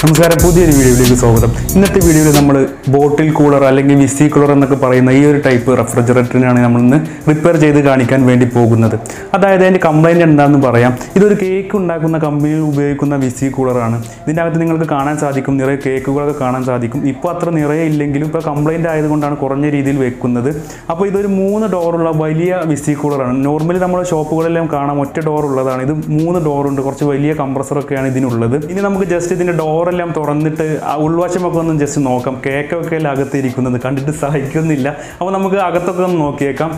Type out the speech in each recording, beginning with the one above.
നമസ്കാരം, പുതിയൊരു വീഡിയോയിലേക്ക് സ്വാഗതം. ഇന്നത്തെ വീഡിയോയിൽ നമ്മൾ ബോട്ടിൽ കൂളർ അല്ലെങ്കിൽ വിസി കൂളർ എന്നൊക്കെ പറയുന്ന ഈ ഒരു ടൈപ്പ് റെഫ്രിജറേറ്ററിനാണ് നമ്മൾ ഇന്ന് റിപ്പയർ ചെയ്ത് കാണിക്കാൻ വേണ്ടി പോകുന്നത്. അതായത് അതിൻ്റെ കംപ്ലൈൻറ്റ് എന്താണെന്ന് പറയാം. ഇതൊരു കേക്ക് ഉണ്ടാക്കുന്ന കമ്പനിയിൽ ഉപയോഗിക്കുന്ന വിസി കൂളറാണ്. ഇതിൻ്റെ അകത്ത് നിങ്ങൾക്ക് കാണാൻ സാധിക്കും, നിറയെ കേക്കുകളൊക്കെ കാണാൻ സാധിക്കും. ഇപ്പോൾ അത്ര നിറയെ ഇല്ലെങ്കിലും ഇപ്പോൾ കംപ്ലൈൻറ്റ് ആയതുകൊണ്ടാണ് കുറഞ്ഞ രീതിയിൽ വെക്കുന്നത്. അപ്പോൾ ഇതൊരു 3 ഡോറുള്ള വലിയ വിസി കൂളറാണ്. നോർമലി നമ്മുടെ ഷോപ്പുകളെല്ലാം കാണാം ഒറ്റ ഡോർ ഉള്ളതാണ്. ഇത് 3 ഡോറുണ്ട്, കുറച്ച് വലിയ കംപ്രസറൊക്കെയാണ് ഇതിനുള്ളത്. ഇനി നമുക്ക് ജസ്റ്റ് ഇതിൻ്റെ ഡോറെല്ലാം തുറന്നിട്ട് ഉൾവശമൊക്കെ ഒന്ന് ജസ്റ്റ് നോക്കാം. കേക്കൊക്കെ അകത്ത് ഇരിക്കുന്നത് കണ്ടിട്ട് സഹിക്കുന്നില്ല. അപ്പോൾ നമുക്ക് അകത്തൊക്കെ ഒന്ന് നോക്കിയേക്കാം.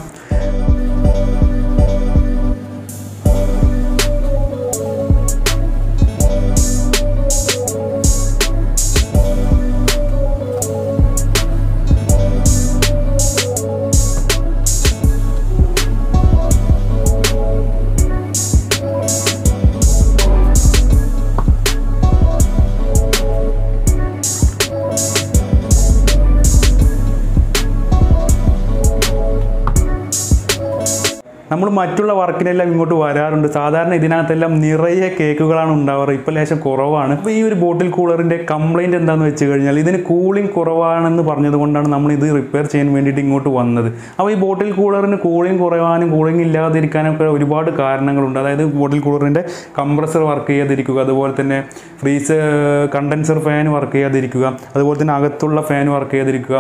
നമ്മൾ മറ്റുള്ള വർക്കിനെല്ലാം ഇങ്ങോട്ട് വരാറുണ്ട്. സാധാരണ ഇതിനകത്തെല്ലാം നിറയെ കേക്കുകളാണ് ഉണ്ടാവാറ്. ഇപ്പോൾ ലേശം കുറവാണ്. അപ്പോൾ ഈ ഒരു ബോട്ടിൽ കൂളറിൻ്റെ കംപ്ലൈൻറ്റ് എന്താണെന്ന് വെച്ച് കഴിഞ്ഞാൽ ഇതിന് കൂളിംഗ് കുറവാണെന്ന് പറഞ്ഞതുകൊണ്ടാണ് നമ്മൾ ഇത് റിപ്പയർ ചെയ്യാൻ വേണ്ടിയിട്ട് ഇങ്ങോട്ട് വന്നത്. അപ്പോൾ ഈ ബോട്ടിൽ കൂളറിന് കൂളിംഗ് കുറയാനും കൂളിംഗ് ഇല്ലാതിരിക്കാനൊക്കെ ഒരുപാട് കാരണങ്ങളുണ്ട്. അതായത് ബോട്ടിൽ കൂളറിൻ്റെ കംപ്രസർ വർക്ക് ചെയ്യാതിരിക്കുക, അതുപോലെ തന്നെ കണ്ടൻസർ ഫാൻ വർക്ക് ചെയ്യാതിരിക്കുക, അതുപോലെ തന്നെ അകത്തുള്ള ഫാൻ വർക്ക് ചെയ്യാതിരിക്കുക,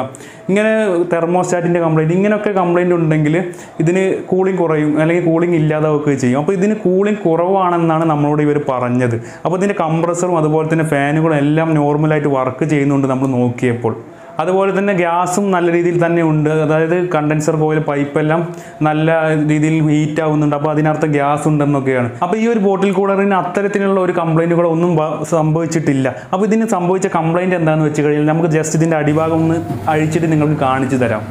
ഇങ്ങനെ തെർമോസ്റ്റാറ്റിൻ്റെ കംപ്ലൈൻറ്റ്, ഇങ്ങനെയൊക്കെ കംപ്ലൈൻറ്റ് ഉണ്ടെങ്കിൽ ഇതിന് കൂളിംഗ് കുറയും അല്ലെങ്കിൽ കൂളിംഗ് ഇല്ലാതാവുകയും ചെയ്യും. അപ്പോൾ ഇതിന് കൂളിംഗ് കുറവാണെന്നാണ് നമ്മളോട് ഇവർ പറഞ്ഞത്. അപ്പോൾ ഇതിൻ്റെ കംപ്രസറും അതുപോലെ തന്നെ ഫാനുകളും എല്ലാം നോർമലായിട്ട് വർക്ക് ചെയ്യുന്നുണ്ട് നമ്മൾ നോക്കിയപ്പോൾ. അതുപോലെ തന്നെ ഗ്യാസും നല്ല രീതിയിൽ തന്നെ ഉണ്ട്. അതായത് കണ്ടൻസർ കോയിൽ പൈപ്പെല്ലാം നല്ല രീതിയിൽ ഹീറ്റ് ആവുന്നുണ്ട്. അപ്പോൾ അതിനർത്ഥം ഗ്യാസ് ഉണ്ടെന്നൊക്കെയാണ്. അപ്പോൾ ഈ ഒരു ബോട്ടിൽ കൂളറിന് അത്തരത്തിലുള്ള ഒരു കംപ്ലൈൻറ്റുകളൊന്നും സംഭവിച്ചിട്ടില്ല. അപ്പോൾ ഇതിന് സംഭവിച്ച കംപ്ലൈൻറ്റ് എന്താണെന്ന് വെച്ച് കഴിഞ്ഞാൽ നമുക്ക് ജസ്റ്റ് ഇതിൻ്റെ അടിഭാഗം ഒന്ന് അഴിച്ചിട്ട് നിങ്ങൾക്ക് കാണിച്ചു തരാം.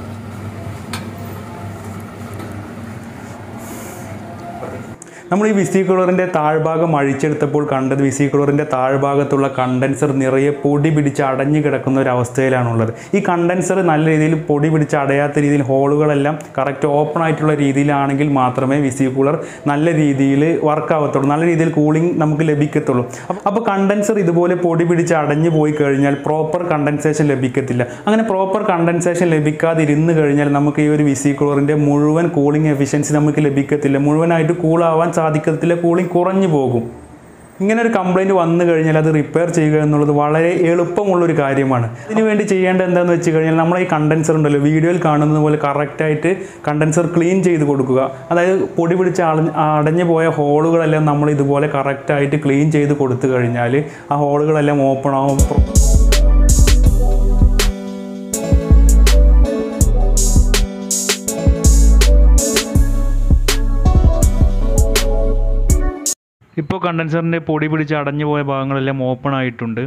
നമ്മൾ ഈ വിസി കൂളറിൻ്റെ താഴ്ഭാഗം അഴിച്ചെടുത്തപ്പോൾ കണ്ടത് വിസി കൂളറിൻ്റെ താഴ്ഭാഗത്തുള്ള കണ്ടൻസർ നിറയെ പൊടി പിടിച്ച് അടഞ്ഞു കിടക്കുന്ന ഒരു അവസ്ഥയിലാണുള്ളത്. ഈ കണ്ടൻസർ നല്ല രീതിയിൽ പൊടി പിടിച്ച് അടയാത്ത രീതിയിൽ ഹോളുകളെല്ലാം കറക്റ്റ് ഓപ്പൺ ആയിട്ടുള്ള രീതിയിലാണെങ്കിൽ മാത്രമേ വിസി കൂളർ നല്ല രീതിയിൽ വർക്ക് ആവത്തുള്ളൂ, നല്ല രീതിയിൽ കൂളിംഗ് നമുക്ക് ലഭിക്കത്തുള്ളൂ. അപ്പോൾ കണ്ടൻസർ ഇതുപോലെ പൊടി പിടിച്ച് അടഞ്ഞു പോയി കഴിഞ്ഞാൽ പ്രോപ്പർ കണ്ടൻസേഷൻ ലഭിക്കത്തില്ല. അങ്ങനെ പ്രോപ്പർ കണ്ടൻസേഷൻ ലഭിക്കാതിരുന്ന് കഴിഞ്ഞാൽ നമുക്ക് ഈ ഒരു വിസി കൂളറിൻ്റെ മുഴുവൻ കൂളിംഗ് എഫിഷ്യൻസി നമുക്ക് ലഭിക്കത്തില്ല, മുഴുവനായിട്ട് കൂളാവാൻ സാധിക്കത്തില്ല, കൂളിംഗ് കുറഞ്ഞു പോകും. ഇങ്ങനെ ഒരു കംപ്ലൈൻറ്റ് വന്നു കഴിഞ്ഞാൽ അത് റിപ്പയർ ചെയ്യുക എന്നുള്ളത് വളരെ എളുപ്പമുള്ളൊരു കാര്യമാണ്. അതിനുവേണ്ടി ചെയ്യേണ്ടത് എന്താണെന്ന് വെച്ച് കഴിഞ്ഞാൽ നമ്മൾ ഈ കണ്ടൻസർ ഉണ്ടല്ലോ, വീഡിയോയിൽ കാണുന്നത് പോലെ കറക്റ്റായിട്ട് കണ്ടൻസർ ക്ലീൻ ചെയ്ത് കൊടുക്കുക. അതായത് പൊടി പിടിച്ച് അടഞ്ഞു പോയ ഹോളുകളെല്ലാം നമ്മൾ ഇതുപോലെ കറക്റ്റായിട്ട് ക്ലീൻ ചെയ്ത് കൊടുത്തു കഴിഞ്ഞാൽ ആ ഹോളുകളെല്ലാം ഓപ്പൺ ആവും. ഇപ്പോൾ കണ്ടൻസറിൻ്റെ പൊടി പിടിച്ച് അടഞ്ഞു പോയ ഭാഗങ്ങളെല്ലാം ഓപ്പൺ ആയിട്ടുണ്ട്.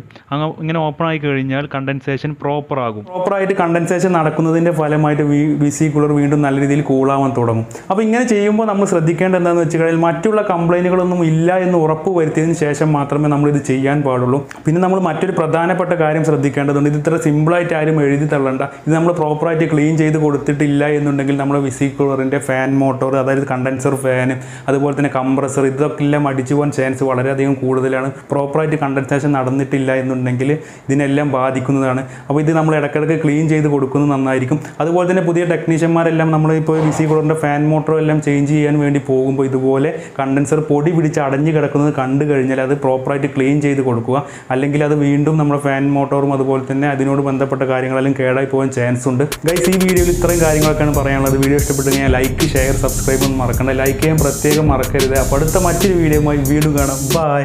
ഇങ്ങനെ ഓപ്പൺ ആയി കഴിഞ്ഞാൽ കണ്ടൻസേഷൻ പ്രോപ്പറായിട്ട് കണ്ടൻസേഷൻ നടക്കുന്നതിൻ്റെ ഫലമായിട്ട് വിസി കൂളർ വീണ്ടും നല്ല രീതിയിൽ കൂളാവാൻ തുടങ്ങും. അപ്പോൾ ഇങ്ങനെ ചെയ്യുമ്പോൾ നമ്മൾ ശ്രദ്ധിക്കേണ്ടത് എന്താണെന്ന് വെച്ച് കഴിഞ്ഞാൽ മറ്റുള്ള കംപ്ലൈൻറ്റുകളൊന്നും ഇല്ല എന്ന് ഉറപ്പ് വരുത്തിയതിന് ശേഷം മാത്രമേ നമ്മളിത് ചെയ്യാൻ പാടുള്ളൂ. പിന്നെ നമ്മൾ മറ്റൊരു പ്രധാനപ്പെട്ട കാര്യം ശ്രദ്ധിക്കേണ്ടതുണ്ട്. ഇത് ഇത്ര സിമ്പിളായിട്ട് ആരും എഴുതി തള്ളണ്ട. ഇത് നമ്മൾ പ്രോപ്പറായിട്ട് ക്ലീൻ ചെയ്ത് കൊടുത്തിട്ടില്ല എന്നുണ്ടെങ്കിൽ നമ്മുടെ വിസി കൂളറിൻ്റെ ഫാൻ മോട്ടോർ, അതായത് കണ്ടൻസർ ഫാൻ, അതുപോലെ തന്നെ കംപ്രസർ, ഇതൊക്കെ എല്ലാം അടിച്ചു പോകാൻ ചാൻസ് വളരെയധികം കൂടുതലാണ്. പ്രോപ്പറായിട്ട് കണ്ടൻസേഷൻ നടന്നിട്ടില്ല എന്നുണ്ടെങ്കിൽ ഇതിനെല്ലാം ബാധിക്കുന്നതാണ്. അപ്പോൾ ഇത് നമ്മൾ ഇടയ്ക്കിടയ്ക്ക് ക്ലീൻ ചെയ്ത് കൊടുക്കുന്നത് നന്നായിരിക്കും. അതുപോലെ തന്നെ പുതിയ ടെക്നീഷ്യന്മാരെല്ലാം നമ്മളിപ്പോൾ വിസി കൂളറിൻ്റെ ഫാൻ മോട്ടറും എല്ലാം ചേഞ്ച് ചെയ്യാൻ വേണ്ടി പോകുമ്പോൾ ഇതുപോലെ കണ്ടൻസർ പൊടി പിടിച്ച് അടഞ്ഞു കിടക്കുന്നത് കണ്ടു കഴിഞ്ഞാൽ അത് പ്രോപ്പറായിട്ട് ക്ലീൻ ചെയ്ത് കൊടുക്കുക. അല്ലെങ്കിൽ അത് വീണ്ടും നമ്മുടെ ഫാൻ മോട്ടോറും അതുപോലെ തന്നെ അതിനോട് ബന്ധപ്പെട്ട കാര്യങ്ങളെല്ലാം കേടായി പോകാൻ ചാൻസ് ഉണ്ട്. ഗൈസ്, ഈ വീഡിയോയിൽ ഇത്രയും കാര്യങ്ങളൊക്കെയാണ് പറയാനുള്ളത്. വീഡിയോ ഇഷ്ടപ്പെട്ടെങ്കിൽ ലൈക്ക്, ഷെയർ, സബ്സ്ക്രൈബ് ഒന്നും മറക്കണ്ട. ലൈക്ക് ചെയ്യാൻ പ്രത്യേകം മറക്കരുത്. അപ്പോൾ അടുത്ത മറ്റൊരു വീഡിയോയുമായി വീണ്ടും കാണാം. ബൈ.